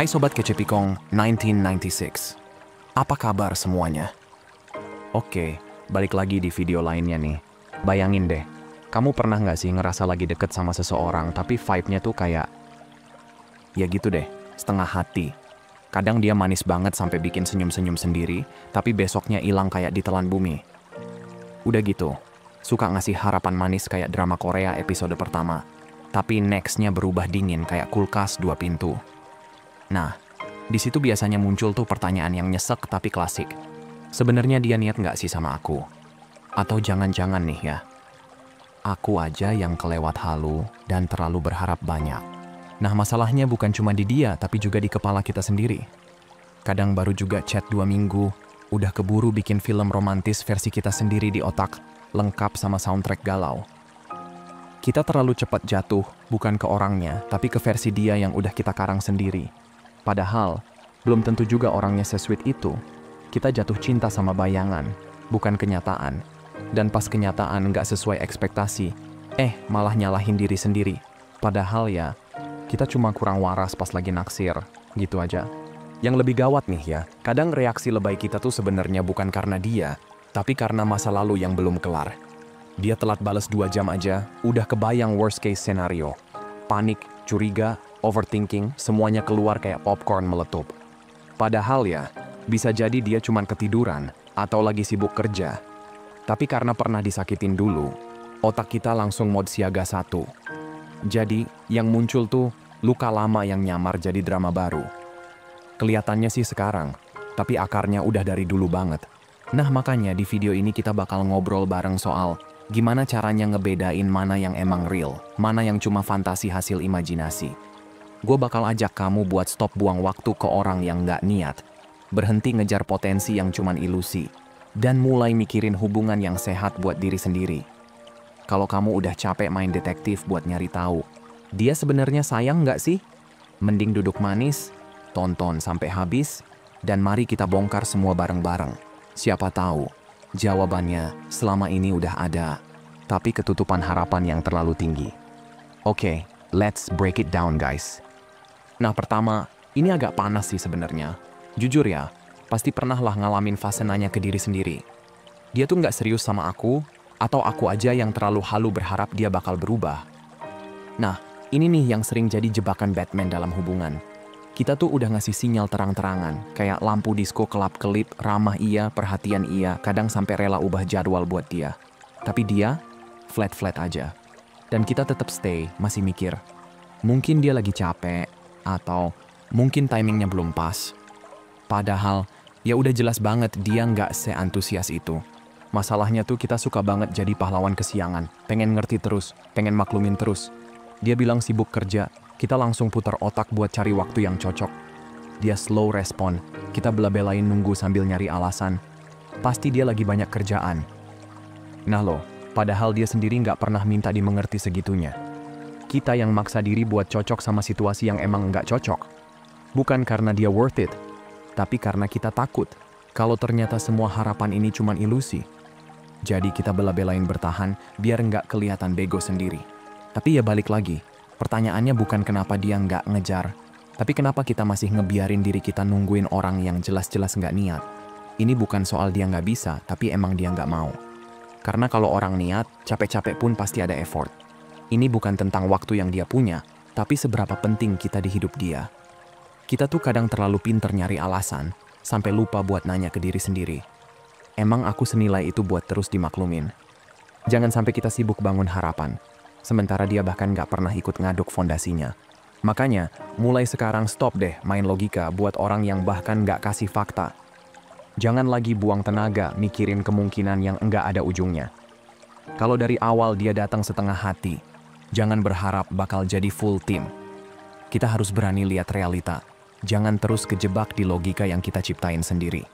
Hai Sobat Kecepikong 1996. Apa kabar semuanya? Oke, balik lagi di video lainnya nih. Bayangin deh, kamu pernah nggak sih ngerasa lagi deket sama seseorang tapi vibe-nya tuh kayak... Ya gitu deh, setengah hati. Kadang dia manis banget sampai bikin senyum-senyum sendiri, tapi besoknya hilang kayak ditelan bumi. Udah gitu, suka ngasih harapan manis kayak drama Korea episode pertama. Tapi next-nya berubah dingin kayak kulkas 2 pintu. Nah, di situ biasanya muncul tuh pertanyaan yang nyesek tapi klasik. Sebenarnya dia niat nggak sih sama aku? Atau jangan-jangan nih ya, aku aja yang kelewat halu dan terlalu berharap banyak. Nah, masalahnya bukan cuma di dia, tapi juga di kepala kita sendiri. Kadang baru juga chat 2 minggu, udah keburu bikin film romantis versi kita sendiri di otak, lengkap sama soundtrack galau. Kita terlalu cepat jatuh, bukan ke orangnya, tapi ke versi dia yang udah kita karang sendiri. Padahal, belum tentu juga orangnya se-sweet itu. Kita jatuh cinta sama bayangan, bukan kenyataan. Dan pas kenyataan nggak sesuai ekspektasi, malah nyalahin diri sendiri. Padahal ya, kita cuma kurang waras pas lagi naksir, gitu aja. Yang lebih gawat nih ya, kadang reaksi lebay kita tuh sebenarnya bukan karena dia, tapi karena masa lalu yang belum kelar. Dia telat balas 2 jam aja, udah kebayang worst case scenario. Panik, curiga, overthinking, semuanya keluar kayak popcorn meletup. Padahal ya, bisa jadi dia cuma ketiduran atau lagi sibuk kerja. Tapi karena pernah disakitin dulu, otak kita langsung mode siaga 1. Jadi, yang muncul tuh luka lama yang nyamar jadi drama baru. Kelihatannya sih sekarang, tapi akarnya udah dari dulu banget. Nah makanya di video ini kita bakal ngobrol bareng soal gimana caranya ngebedain mana yang emang real, mana yang cuma fantasi hasil imajinasi. Gue bakal ajak kamu buat stop buang waktu ke orang yang nggak niat, berhenti ngejar potensi yang cuman ilusi, dan mulai mikirin hubungan yang sehat buat diri sendiri. Kalau kamu udah capek main detektif buat nyari tahu, dia sebenarnya sayang nggak sih? Mending duduk manis, tonton sampai habis, dan mari kita bongkar semua bareng-bareng. Siapa tahu, jawabannya selama ini udah ada, tapi ketutupan harapan yang terlalu tinggi. Oke, let's break it down guys. Nah pertama, ini agak panas sih sebenarnya. Jujur ya, pasti pernah lah ngalamin fase nanya ke diri sendiri. Dia tuh nggak serius sama aku, atau aku aja yang terlalu halu berharap dia bakal berubah. Nah, ini nih yang sering jadi jebakan Batman dalam hubungan. Kita tuh udah ngasih sinyal terang-terangan, kayak lampu disko kelap-kelip, ramah iya, perhatian iya, kadang sampai rela ubah jadwal buat dia. Tapi dia, flat-flat aja. Dan kita tetap stay, masih mikir, mungkin dia lagi capek, atau mungkin timingnya belum pas. Padahal, ya udah jelas banget dia nggak seantusias itu. Masalahnya tuh kita suka banget jadi pahlawan kesiangan, pengen ngerti terus, pengen maklumin terus. Dia bilang sibuk kerja, kita langsung putar otak buat cari waktu yang cocok. Dia slow respon, kita bela-belain nunggu sambil nyari alasan. Pasti dia lagi banyak kerjaan. Nah loh, padahal dia sendiri nggak pernah minta dimengerti segitunya. Kita yang maksa diri buat cocok sama situasi yang emang nggak cocok. Bukan karena dia worth it, tapi karena kita takut kalau ternyata semua harapan ini cuma ilusi. Jadi kita bela-belain bertahan biar nggak kelihatan bego sendiri. Tapi ya balik lagi, pertanyaannya bukan kenapa dia nggak ngejar, tapi kenapa kita masih ngebiarin diri kita nungguin orang yang jelas-jelas nggak niat. Ini bukan soal dia nggak bisa, tapi emang dia nggak mau. Karena kalau orang niat, capek-capek pun pasti ada effort. Ini bukan tentang waktu yang dia punya, tapi seberapa penting kita di hidup dia. Kita tuh kadang terlalu pinter nyari alasan, sampai lupa buat nanya ke diri sendiri. Emang aku senilai itu buat terus dimaklumin? Jangan sampai kita sibuk bangun harapan, sementara dia bahkan gak pernah ikut ngaduk fondasinya. Makanya, mulai sekarang stop deh main logika buat orang yang bahkan gak kasih fakta. Jangan lagi buang tenaga mikirin kemungkinan yang enggak ada ujungnya. Kalau dari awal dia datang setengah hati, jangan berharap bakal jadi full team. Kita harus berani lihat realita. Jangan terus kejebak di logika yang kita ciptain sendiri.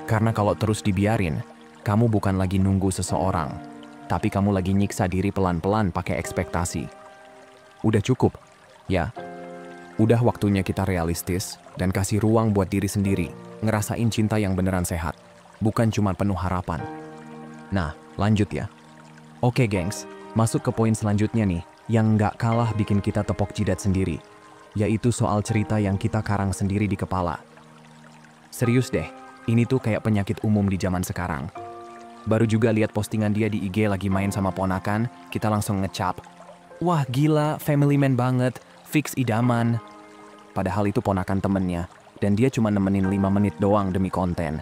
Karena kalau terus dibiarin, kamu bukan lagi nunggu seseorang, tapi kamu lagi nyiksa diri pelan-pelan pakai ekspektasi. Udah cukup, ya. Udah waktunya kita realistis dan kasih ruang buat diri sendiri, ngerasain cinta yang beneran sehat, bukan cuma penuh harapan. Nah, lanjut ya. Oke gengs, masuk ke poin selanjutnya nih, yang nggak kalah bikin kita tepok jidat sendiri. yaitu soal cerita yang kita karang sendiri di kepala. Serius deh, ini tuh kayak penyakit umum di zaman sekarang. Baru juga lihat postingan dia di IG lagi main sama ponakan, kita langsung ngecap. Wah gila, family man banget, fix idaman. Padahal itu ponakan temennya, dan dia cuma nemenin 5 menit doang demi konten.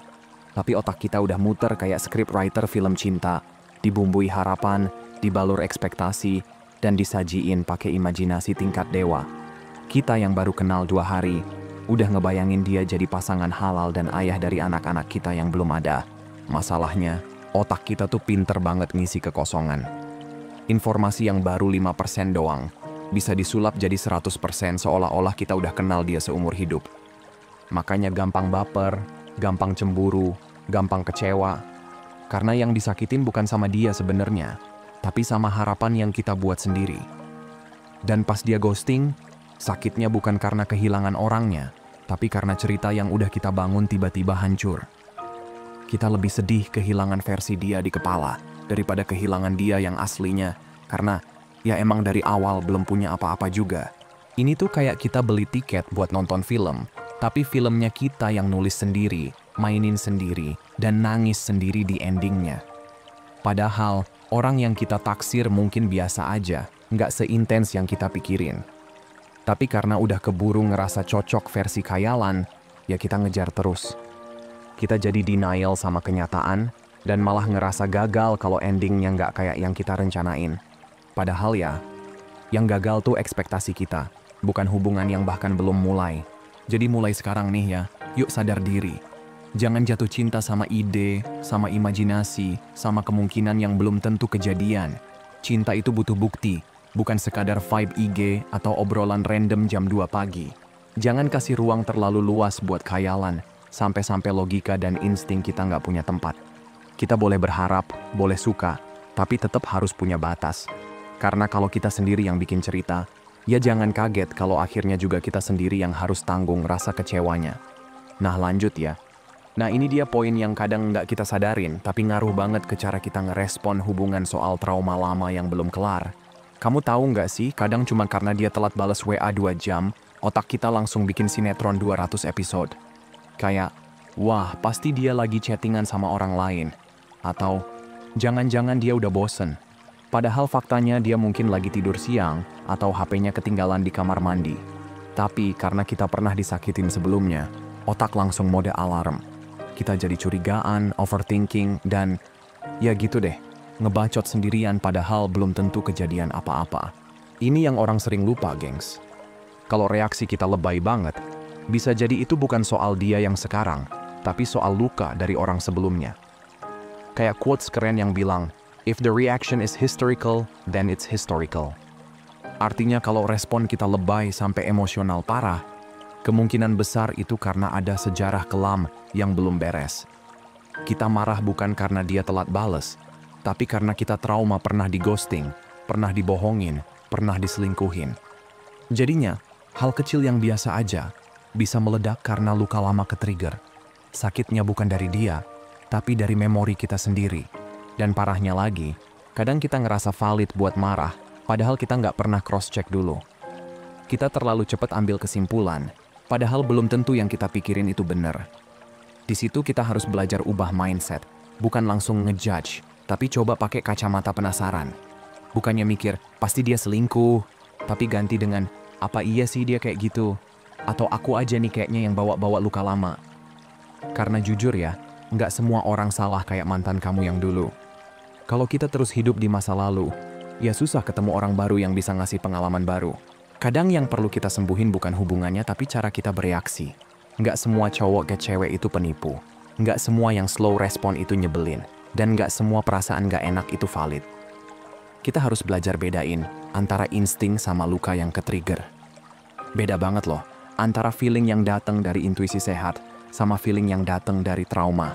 Tapi otak kita udah muter kayak scriptwriter film cinta, dibumbui harapan, dibalur ekspektasi, dan disajiin pakai imajinasi tingkat dewa. Kita yang baru kenal 2 hari, udah ngebayangin dia jadi pasangan halal dan ayah dari anak-anak kita yang belum ada. Masalahnya, otak kita tuh pinter banget ngisi kekosongan. Informasi yang baru 5% doang, bisa disulap jadi 100% seolah-olah kita udah kenal dia seumur hidup. Makanya gampang baper, gampang cemburu, gampang kecewa. Karena yang disakitin bukan sama dia sebenarnya, tapi sama harapan yang kita buat sendiri. Dan pas dia ghosting, sakitnya bukan karena kehilangan orangnya, tapi karena cerita yang udah kita bangun tiba-tiba hancur. Kita lebih sedih kehilangan versi dia di kepala daripada kehilangan dia yang aslinya, karena ya emang dari awal belum punya apa-apa juga. Ini tuh kayak kita beli tiket buat nonton film, tapi filmnya kita yang nulis sendiri, mainin sendiri, dan nangis sendiri di endingnya. Padahal orang yang kita taksir mungkin biasa aja, nggak seintens yang kita pikirin. Tapi karena udah keburu ngerasa cocok versi khayalan, ya kita ngejar terus. Kita jadi denial sama kenyataan, dan malah ngerasa gagal kalau endingnya nggak kayak yang kita rencanain. Padahal ya, yang gagal tuh ekspektasi kita, bukan hubungan yang bahkan belum mulai. Jadi mulai sekarang nih ya, yuk sadar diri. Jangan jatuh cinta sama ide, sama imajinasi, sama kemungkinan yang belum tentu kejadian. Cinta itu butuh bukti, bukan sekadar vibe IG atau obrolan random jam 2 pagi. Jangan kasih ruang terlalu luas buat khayalan, sampai-sampai logika dan insting kita nggak punya tempat. Kita boleh berharap, boleh suka, tapi tetap harus punya batas. Karena kalau kita sendiri yang bikin cerita, ya jangan kaget kalau akhirnya juga kita sendiri yang harus tanggung rasa kecewanya. Nah lanjut ya. Nah ini dia poin yang kadang nggak kita sadarin, tapi ngaruh banget ke cara kita ngerespon hubungan soal trauma lama yang belum kelar. Kamu tahu nggak sih, kadang cuma karena dia telat balas WA 2 jam, otak kita langsung bikin sinetron 200 episode. Kayak, wah pasti dia lagi chattingan sama orang lain. Atau, jangan-jangan dia udah bosen. Padahal faktanya dia mungkin lagi tidur siang atau HP-nya ketinggalan di kamar mandi. Tapi karena kita pernah disakitin sebelumnya, otak langsung mode alarm. Kita jadi curigaan, overthinking, dan ya gitu deh, ngebacot sendirian padahal belum tentu kejadian apa-apa. Ini yang orang sering lupa, gengs. Kalau reaksi kita lebay banget, bisa jadi itu bukan soal dia yang sekarang, tapi soal luka dari orang sebelumnya. Kayak quotes keren yang bilang, if the reaction is historical, then it's historical. Artinya kalau respon kita lebay sampai emosional parah, kemungkinan besar itu karena ada sejarah kelam yang belum beres. Kita marah bukan karena dia telat bales, tapi karena kita trauma pernah di-ghosting, pernah dibohongin, pernah diselingkuhin. Jadinya, hal kecil yang biasa aja bisa meledak karena luka lama ke-trigger. Sakitnya bukan dari dia, tapi dari memori kita sendiri. Dan parahnya lagi, kadang kita ngerasa valid buat marah, padahal kita nggak pernah cross-check dulu. Kita terlalu cepat ambil kesimpulan, padahal belum tentu yang kita pikirin itu benar. Di situ kita harus belajar ubah mindset, bukan langsung ngejudge, tapi coba pakai kacamata penasaran. Bukannya mikir, pasti dia selingkuh, tapi ganti dengan, apa iya sih dia kayak gitu? Atau aku aja nih kayaknya yang bawa-bawa luka lama. Karena jujur ya, nggak semua orang salah kayak mantan kamu yang dulu. Kalau kita terus hidup di masa lalu, ya susah ketemu orang baru yang bisa ngasih pengalaman baru. Kadang yang perlu kita sembuhin bukan hubungannya, tapi cara kita bereaksi. Nggak semua cowok ke cewek itu penipu. Nggak semua yang slow respon itu nyebelin. Dan nggak semua perasaan nggak enak itu valid. Kita harus belajar bedain antara insting sama luka yang ke-trigger. Beda banget loh, antara feeling yang datang dari intuisi sehat sama feeling yang datang dari trauma.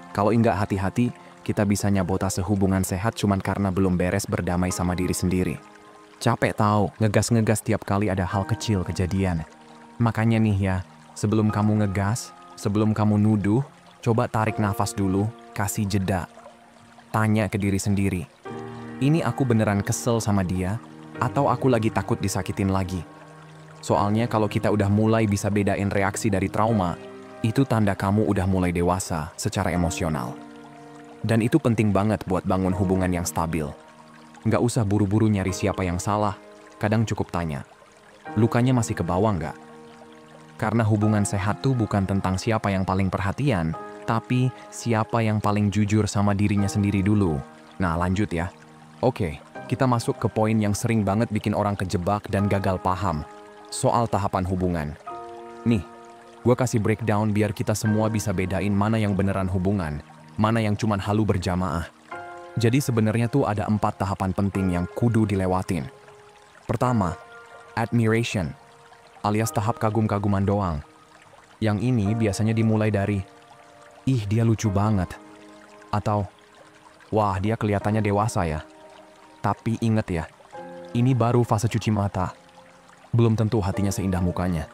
Kalau nggak hati-hati, kita bisa nyabotase hubungan sehat cuman karena belum beres berdamai sama diri sendiri. Capek tahu, ngegas-ngegas tiap kali ada hal kecil kejadian. Makanya nih ya, sebelum kamu ngegas, sebelum kamu nuduh, coba tarik nafas dulu, kasih jeda. Tanya ke diri sendiri, ini aku beneran kesel sama dia, atau aku lagi takut disakitin lagi? Soalnya kalau kita udah mulai bisa bedain reaksi dari trauma, itu tanda kamu udah mulai dewasa secara emosional. Dan itu penting banget buat bangun hubungan yang stabil. Nggak usah buru-buru nyari siapa yang salah, kadang cukup tanya, lukanya masih ke bawah nggak? Karena hubungan sehat tuh bukan tentang siapa yang paling perhatian, tapi siapa yang paling jujur sama dirinya sendiri dulu. Nah, lanjut ya. Oke, kita masuk ke poin yang sering banget bikin orang kejebak dan gagal paham. Soal tahapan hubungan. Nih, gue kasih breakdown biar kita semua bisa bedain mana yang beneran hubungan, mana yang cuman halu berjamaah. Jadi sebenarnya tuh ada 4 tahapan penting yang kudu dilewatin. Pertama, admiration, alias tahap kagum-kaguman doang. Yang ini biasanya dimulai dari, ih dia lucu banget. Atau, wah dia kelihatannya dewasa ya. Tapi inget ya, ini baru fase cuci mata. Belum tentu hatinya seindah mukanya.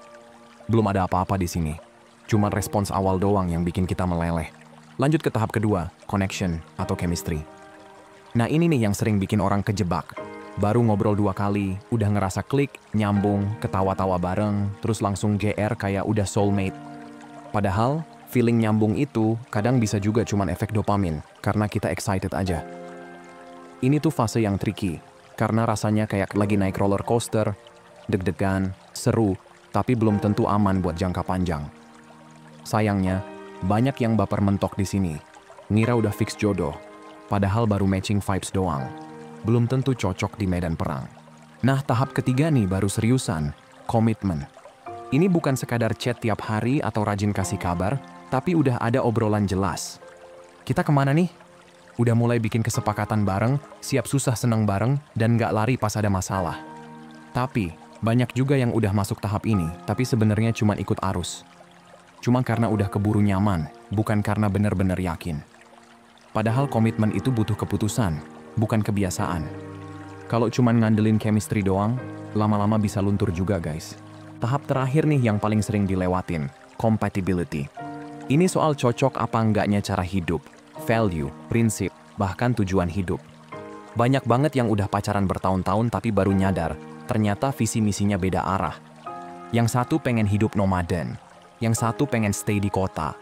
Belum ada apa-apa di sini. Cuman respons awal doang yang bikin kita meleleh. Lanjut ke tahap kedua, connection atau chemistry. Nah ini nih yang sering bikin orang kejebak. Baru ngobrol 2 kali, udah ngerasa klik, nyambung, ketawa-tawa bareng, terus langsung GR kayak udah soulmate. Padahal, feeling nyambung itu kadang bisa juga cuman efek dopamin, karena kita excited aja. Ini tuh fase yang tricky, karena rasanya kayak lagi naik roller coaster, deg-degan, seru, tapi belum tentu aman buat jangka panjang. Sayangnya, banyak yang baper mentok di sini. Ngira udah fix jodoh, padahal baru matching vibes doang. Belum tentu cocok di medan perang. Nah, tahap ketiga nih baru seriusan, komitmen. Ini bukan sekadar chat tiap hari atau rajin kasih kabar, tapi udah ada obrolan jelas. Kita kemana nih? Udah mulai bikin kesepakatan bareng, siap susah seneng bareng, dan nggak lari pas ada masalah. Tapi, banyak juga yang udah masuk tahap ini, tapi sebenarnya cuma ikut arus. Cuma karena udah keburu nyaman, bukan karena benar-benar yakin. Padahal komitmen itu butuh keputusan, bukan kebiasaan. Kalau cuma ngandelin chemistry doang, lama-lama bisa luntur juga guys. Tahap terakhir nih yang paling sering dilewatin, compatibility. Ini soal cocok apa enggaknya cara hidup, value, prinsip, bahkan tujuan hidup. Banyak banget yang udah pacaran bertahun-tahun tapi baru nyadar, ternyata visi misinya beda arah. Yang satu pengen hidup nomaden, yang satu pengen stay di kota,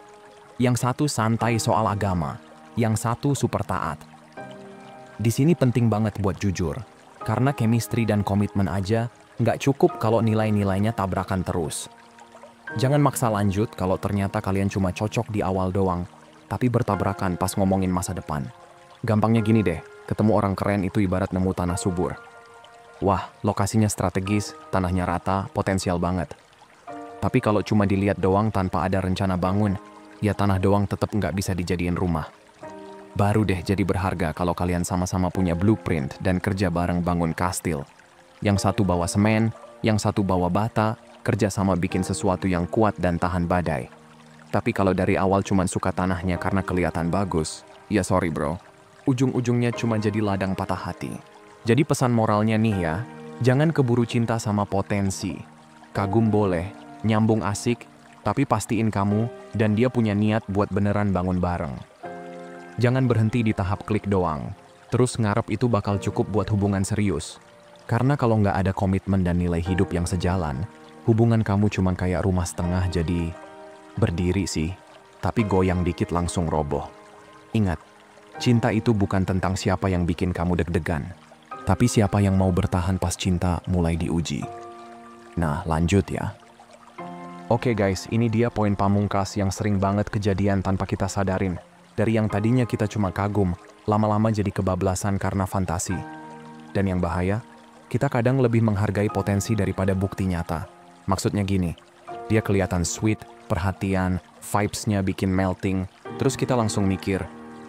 yang satu santai soal agama, yang satu super taat. Di sini penting banget buat jujur, karena chemistry dan komitmen aja nggak cukup kalau nilai-nilainya tabrakan terus. Jangan maksa lanjut kalau ternyata kalian cuma cocok di awal doang, tapi bertabrakan pas ngomongin masa depan. Gampangnya gini deh, ketemu orang keren itu ibarat nemu tanah subur. Wah, lokasinya strategis, tanahnya rata, potensial banget. Tapi kalau cuma dilihat doang tanpa ada rencana bangun, ya tanah doang tetap nggak bisa dijadiin rumah. Baru deh jadi berharga kalau kalian sama-sama punya blueprint dan kerja bareng bangun kastil. Yang satu bawa semen, yang satu bawa bata, kerja sama bikin sesuatu yang kuat dan tahan badai. Tapi kalau dari awal cuma suka tanahnya karena kelihatan bagus, ya sorry bro, ujung-ujungnya cuma jadi ladang patah hati. Jadi pesan moralnya nih ya, jangan keburu cinta sama potensi. Kagum boleh, nyambung asik, tapi pastiin kamu dan dia punya niat buat beneran bangun bareng. Jangan berhenti di tahap klik doang, terus ngarep itu bakal cukup buat hubungan serius. Karena kalau nggak ada komitmen dan nilai hidup yang sejalan, hubungan kamu cuma kayak rumah setengah jadi berdiri sih, tapi goyang dikit langsung roboh. Ingat, cinta itu bukan tentang siapa yang bikin kamu deg-degan, tapi siapa yang mau bertahan pas cinta mulai diuji. Nah, lanjut ya. Oke guys, ini dia poin pamungkas yang sering banget kejadian tanpa kita sadarin. Dari yang tadinya kita cuma kagum, lama-lama jadi kebablasan karena fantasi. Dan yang bahaya, kita kadang lebih menghargai potensi daripada bukti nyata. Maksudnya gini, dia kelihatan sweet, perhatian, vibes-nya bikin melting, terus kita langsung mikir,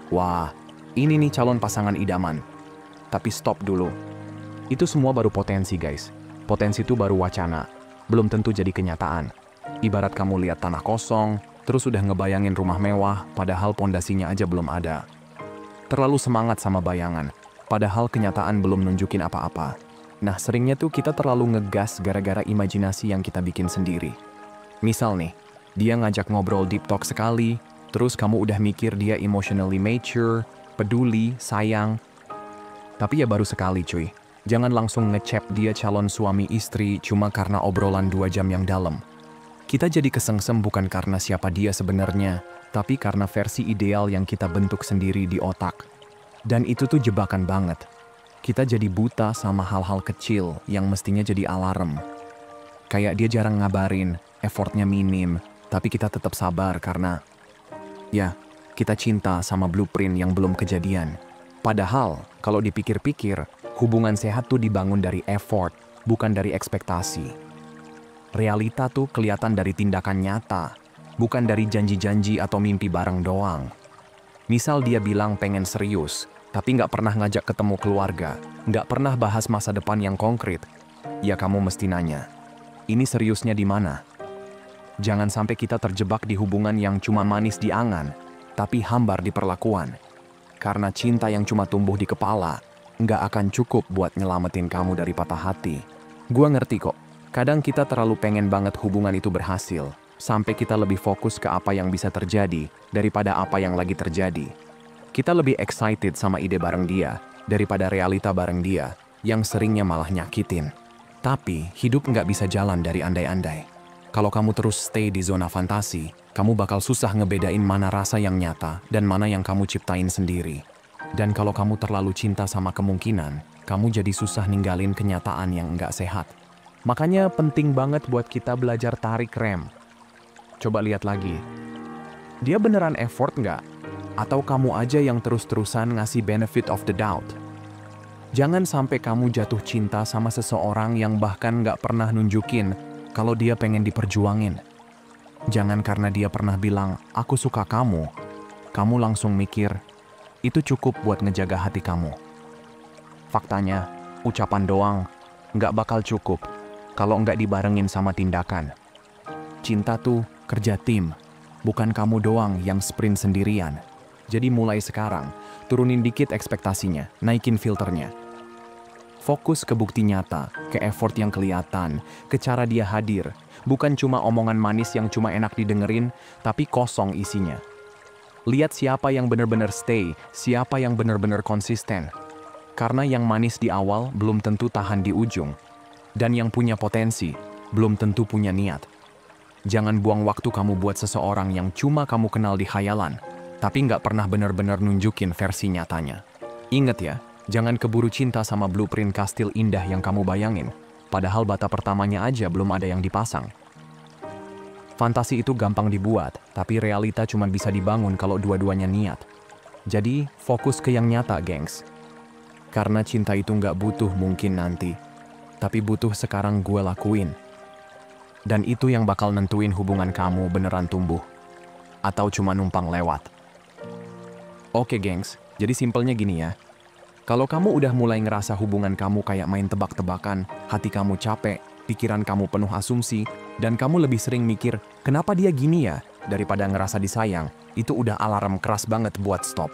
wah, ini nih calon pasangan idaman. Tapi stop dulu. Itu semua baru potensi guys. Potensi itu baru wacana, belum tentu jadi kenyataan. Ibarat kamu lihat tanah kosong, terus udah ngebayangin rumah mewah, padahal pondasinya aja belum ada. Terlalu semangat sama bayangan, padahal kenyataan belum nunjukin apa-apa. Nah, seringnya tuh kita terlalu ngegas gara-gara imajinasi yang kita bikin sendiri. Misal nih, dia ngajak ngobrol deep talk sekali, terus kamu udah mikir dia emotionally mature, peduli, sayang. Tapi ya baru sekali cuy. Jangan langsung ngecap dia calon suami istri cuma karena obrolan 2 jam yang dalam. Kita jadi kesengsem bukan karena siapa dia sebenarnya, tapi karena versi ideal yang kita bentuk sendiri di otak. Dan itu tuh jebakan banget. Kita jadi buta sama hal-hal kecil yang mestinya jadi alarm. Kayak dia jarang ngabarin, effortnya minim, tapi kita tetap sabar karena ya, kita cinta sama blueprint yang belum kejadian. Padahal, kalau dipikir-pikir, hubungan sehat tuh dibangun dari effort, bukan dari ekspektasi. Realita tuh kelihatan dari tindakan nyata, bukan dari janji-janji atau mimpi bareng doang. Misal dia bilang pengen serius, tapi nggak pernah ngajak ketemu keluarga, nggak pernah bahas masa depan yang konkret, ya kamu mesti nanya, ini seriusnya di mana? Jangan sampai kita terjebak di hubungan yang cuma manis di angan, tapi hambar di perlakuan. Karena cinta yang cuma tumbuh di kepala, nggak akan cukup buat nyelamatin kamu dari patah hati. Gua ngerti kok, kadang kita terlalu pengen banget hubungan itu berhasil, sampai kita lebih fokus ke apa yang bisa terjadi, daripada apa yang lagi terjadi. Kita lebih excited sama ide bareng dia, daripada realita bareng dia, yang seringnya malah nyakitin. Tapi, hidup nggak bisa jalan dari andai-andai. Kalau kamu terus stay di zona fantasi, kamu bakal susah ngebedain mana rasa yang nyata dan mana yang kamu ciptain sendiri. Dan kalau kamu terlalu cinta sama kemungkinan, kamu jadi susah ninggalin kenyataan yang nggak sehat. Makanya penting banget buat kita belajar tarik rem. Coba lihat lagi. Dia beneran effort nggak? Atau kamu aja yang terus-terusan ngasih benefit of the doubt? Jangan sampai kamu jatuh cinta sama seseorang yang bahkan nggak pernah nunjukin kalau dia pengen diperjuangin. Jangan karena dia pernah bilang, aku suka kamu, kamu langsung mikir, itu cukup buat ngejaga hati kamu. Faktanya, ucapan doang nggak bakal cukup kalau nggak dibarengin sama tindakan. Cinta tuh kerja tim, bukan kamu doang yang sprint sendirian. Jadi mulai sekarang, turunin dikit ekspektasinya, naikin filternya. Fokus ke bukti nyata, ke effort yang kelihatan, ke cara dia hadir. Bukan cuma omongan manis yang cuma enak didengerin, tapi kosong isinya. Lihat siapa yang benar-benar stay, siapa yang benar-benar konsisten. Karena yang manis di awal belum tentu tahan di ujung. Dan yang punya potensi, belum tentu punya niat. Jangan buang waktu kamu buat seseorang yang cuma kamu kenal di khayalan, tapi nggak pernah benar-benar nunjukin versi nyatanya. Ingat ya, jangan keburu cinta sama blueprint kastil indah yang kamu bayangin, padahal bata pertamanya aja belum ada yang dipasang. Fantasi itu gampang dibuat, tapi realita cuma bisa dibangun kalau dua-duanya niat. Jadi, fokus ke yang nyata, gengs. Karena cinta itu nggak butuh mungkin nanti, tapi butuh sekarang gue lakuin. Dan itu yang bakal nentuin hubungan kamu beneran tumbuh, atau cuma numpang lewat. Oke, gengs, jadi simpelnya gini ya. Kalau kamu udah mulai ngerasa hubungan kamu kayak main tebak-tebakan, hati kamu capek, pikiran kamu penuh asumsi, dan kamu lebih sering mikir, kenapa dia gini ya, daripada ngerasa disayang, itu udah alarm keras banget buat stop.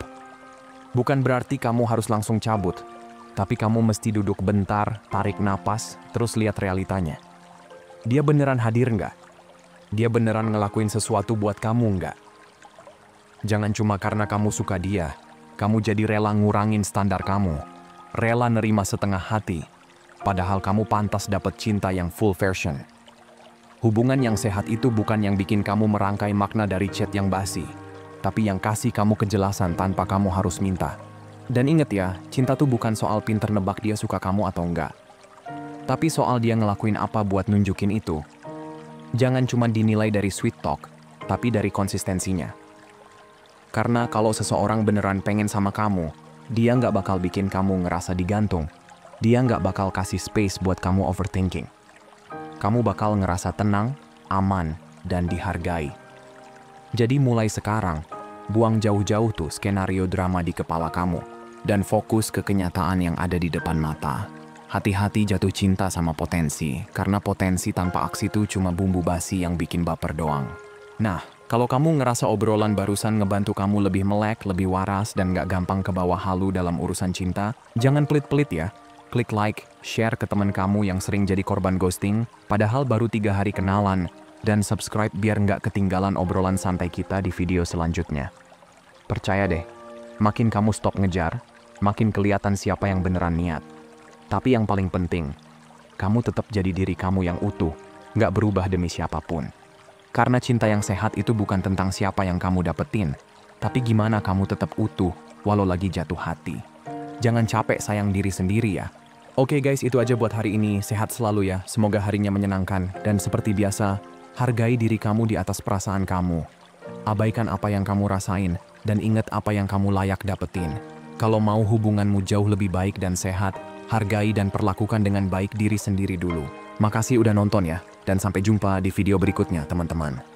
Bukan berarti kamu harus langsung cabut, tapi kamu mesti duduk bentar, tarik napas, terus lihat realitanya. Dia beneran hadir nggak? Dia beneran ngelakuin sesuatu buat kamu nggak? Jangan cuma karena kamu suka dia, kamu jadi rela ngurangin standar kamu, rela nerima setengah hati, padahal kamu pantas dapat cinta yang full version. Hubungan yang sehat itu bukan yang bikin kamu merangkai makna dari chat yang basi, tapi yang kasih kamu kejelasan tanpa kamu harus minta. Dan inget ya, cinta tuh bukan soal pinter nebak dia suka kamu atau enggak, tapi soal dia ngelakuin apa buat nunjukin itu. Jangan cuma dinilai dari sweet talk, tapi dari konsistensinya. Karena kalau seseorang beneran pengen sama kamu, dia nggak bakal bikin kamu ngerasa digantung. Dia nggak bakal kasih space buat kamu overthinking. Kamu bakal ngerasa tenang, aman, dan dihargai. Jadi mulai sekarang, buang jauh-jauh tuh skenario drama di kepala kamu, dan fokus ke kenyataan yang ada di depan mata. Hati-hati jatuh cinta sama potensi, karena potensi tanpa aksi tuh cuma bumbu basi yang bikin baper doang. Nah, kalau kamu ngerasa obrolan barusan ngebantu kamu lebih melek, lebih waras, dan gak gampang ke bawah halu dalam urusan cinta, jangan pelit-pelit ya. Klik like, share ke teman kamu yang sering jadi korban ghosting, padahal baru 3 hari kenalan, dan subscribe biar gak ketinggalan obrolan santai kita di video selanjutnya. Percaya deh, makin kamu stop ngejar, makin kelihatan siapa yang beneran niat. Tapi yang paling penting, kamu tetap jadi diri kamu yang utuh, nggak berubah demi siapapun. Karena cinta yang sehat itu bukan tentang siapa yang kamu dapetin, tapi gimana kamu tetap utuh walau lagi jatuh hati. Jangan capek sayang diri sendiri ya. Oke guys, itu aja buat hari ini. Sehat selalu ya, semoga harinya menyenangkan. Dan seperti biasa, hargai diri kamu di atas perasaan kamu. Abaikan apa yang kamu rasain, dan ingat apa yang kamu layak dapetin. Kalau mau hubunganmu jauh lebih baik dan sehat, hargai dan perlakukan dengan baik diri sendiri dulu. Makasih udah nonton ya, dan sampai jumpa di video berikutnya teman-teman.